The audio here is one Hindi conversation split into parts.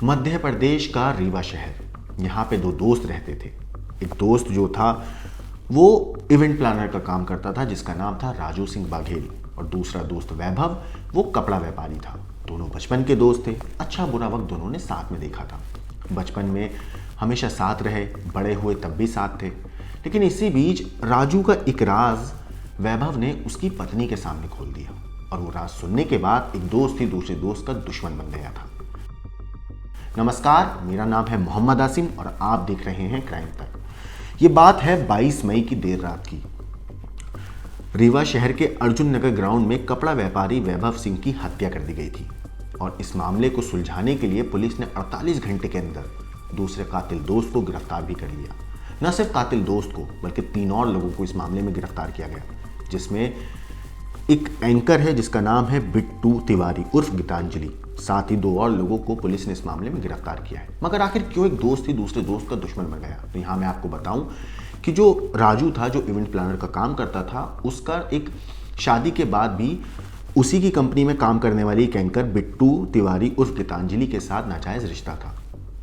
मध्य प्रदेश का रीवा शहर, यहाँ पे दो दोस्त रहते थे। एक दोस्त जो था वो इवेंट प्लानर का काम करता था जिसका नाम था राजू सिंह बाघेल, और दूसरा दोस्त वैभव वो कपड़ा व्यापारी था। दोनों बचपन के दोस्त थे, अच्छा बुरा वक्त दोनों ने साथ में देखा था। बचपन में हमेशा साथ रहे, बड़े हुए तब भी साथ थे। लेकिन इसी बीच राजू का एक राज वैभव ने उसकी पत्नी के सामने खोल दिया, और वो राज सुनने के बाद एक दोस्त ही दूसरे दोस्त का दुश्मन बन गया था। नमस्कार, मेरा नाम है मोहम्मद आसिम और आप देख रहे हैं क्राइम तक। ये बात है 22 मई की देर रात की। रीवा शहर के अर्जुन नगर ग्राउंड में कपड़ा व्यापारी वैभव सिंह की हत्या कर दी गई थी, और इस मामले को सुलझाने के लिए पुलिस ने 48 घंटे के अंदर दूसरे कातिल दोस्त को गिरफ्तार भी कर लिया। न सिर्फ कातिल दोस्त को बल्कि 3 और लोगों को इस मामले में गिरफ्तार किया गया, जिसमें एक एंकर है जिसका नाम है बिट्टू तिवारी उर्फ गीतांजलि। साथ ही 2 और लोगों को पुलिस ने इस मामले में गिरफ्तार किया है। मगर आखिर क्यों एक दोस्त ही दूसरे दोस्त का दुश्मन बन गया? तो यहाँ मैं आपको बताऊं कि जो राजू था, जो इवेंट प्लानर का काम करता था, उसका एक शादी के बाद भी उसी की कंपनी में काम करने वाली एक एंकर बिट्टू तिवारी उर्फ गीतांजलि के साथ नाजायज रिश्ता था।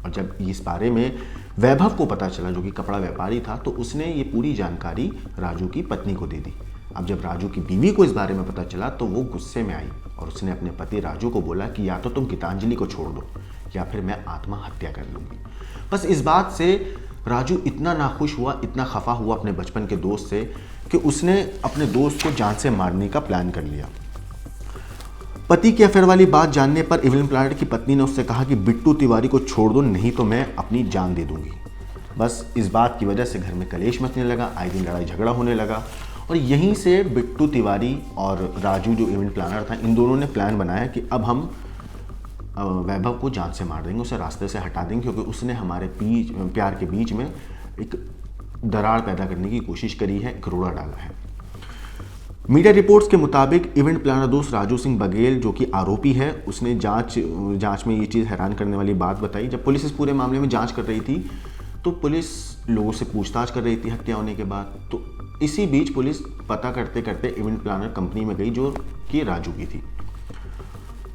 और जब इस बारे में वैभव को पता चला, जो कि कपड़ा व्यापारी था, तो उसने ये पूरी जानकारी राजू की पत्नी को दे दी। अब जब राजू की बीवी को इस बारे में पता चला तो वो गुस्से में आई और उसने अपने पति राजू को बोला कि या तो तुम गीतांजलि को छोड़ दो या फिर मैं आत्महत्या कर लूंगी। बस इस बात से राजू इतना नाखुश हुआ, इतना खफा हुआ अपने बचपन के दोस्त से, कि उसने अपने दोस्त को जान से मारने का प्लान कर लिया। पति की अफेयर वाली बात जानने पर इवेंट प्लानर की पत्नी ने उससे कहा कि बिट्टू तिवारी को छोड़ दो, नहीं तो मैं अपनी जान दे दूंगी। बस इस बात की वजह से घर में कलेश मचने लगा, आए दिन लड़ाई झगड़ा होने लगा, और यहीं से बिट्टू तिवारी और राजू जो इवेंट प्लानर था, इन दोनों ने प्लान बनाया कि अब हम वैभव को जान से मार देंगे, उसे रास्ते से हटा देंगे, क्योंकि उसने हमारे प्यार के बीच में एक दरार पैदा करने की कोशिश करी है, एक रोड़ा डाला है। मीडिया रिपोर्ट्स के मुताबिक इवेंट प्लानर दोस्त राजू सिंह बघेल, जो कि आरोपी है, उसने जांच में ये चीज़ हैरान करने वाली बात बताई। जब पुलिस इस पूरे मामले में जांच कर रही थी तो पुलिस लोगों से पूछताछ कर रही थी हत्या होने के बाद। तो इसी बीच पुलिस पता करते करते इवेंट प्लानर कंपनी में गई जो कि राजू की थी,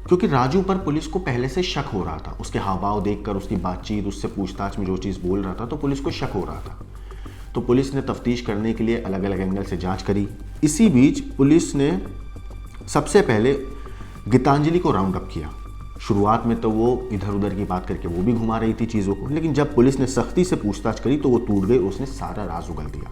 क्योंकि राजू पर पुलिस को पहले से शक हो रहा था। उसके हाव भाव देखकर, उसकी बातचीत, उससे पूछताछ में जो चीज़ बोल रहा था, तो पुलिस को शक हो रहा था। तो पुलिस ने तफ्तीश करने के लिए अलग अलग एंगल से जांच करी। इसी बीच पुलिस ने सबसे पहले गीतांजलि को राउंड अप किया। शुरुआत में तो वो इधर उधर की बात करके वो भी घुमा रही थी चीज़ों को, लेकिन जब पुलिस ने सख्ती से पूछताछ करी तो वो टूट गई। उसने सारा राज उगल दिया।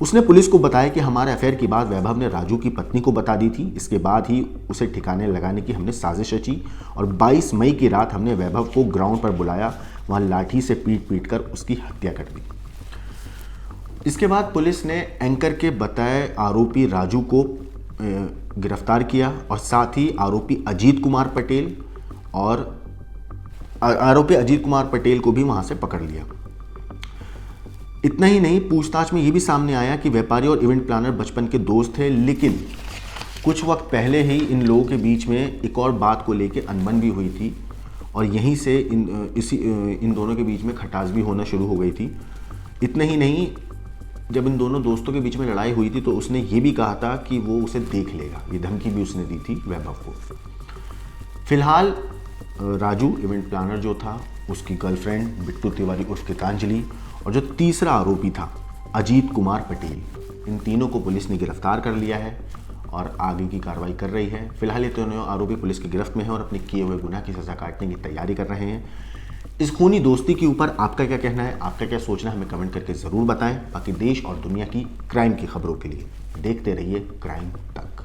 उसने पुलिस को बताया कि हमारे अफेयर की बात वैभव ने राजू की पत्नी को बता दी थी। इसके बाद ही उसे ठिकाने लगाने की हमने साजिश रची, और 22 मई की रात हमने वैभव को ग्राउंड पर बुलाया, वहाँ लाठी से पीट कर उसकी हत्या कर दी। इसके बाद पुलिस ने एंकर के बताए आरोपी राजू को गिरफ्तार किया, और साथ ही आरोपी अजीत कुमार पटेल को भी वहां से पकड़ लिया। इतना ही नहीं, पूछताछ में यह भी सामने आया कि व्यापारी और इवेंट प्लानर बचपन के दोस्त थे, लेकिन कुछ वक्त पहले ही इन लोगों के बीच में एक और बात को लेकर अनबन भी हुई थी, और यहीं से इन दोनों के बीच में खटास भी होना शुरू हो गई थी। इतना ही नहीं, जब इन दोनों दोस्तों के बीच में लड़ाई हुई थी तो उसने ये भी कहा था कि वो उसे देख लेगा। ये धमकी भी उसने दी थी वैभव को। फिलहाल राजू इवेंट प्लानर जो था, उसकी गर्लफ्रेंड बिट्टू तिवारी उर्फ गीतांजलि, और जो तीसरा आरोपी था अजीत कुमार पटेल, इन तीनों को पुलिस ने गिरफ्तार कर लिया है और आगे की कार्रवाई कर रही है। फिलहाल ये तीनों आरोपी पुलिस की गिरफ्त में हैं और अपने किए हुए गुनाह की सज़ा काटने की तैयारी कर रहे हैं। इस खूनी दोस्ती के ऊपर आपका क्या कहना है, आपका क्या सोचना है, हमें कमेंट करके ज़रूर बताएं। बाकी देश और दुनिया की क्राइम की खबरों के लिए देखते रहिए क्राइम तक।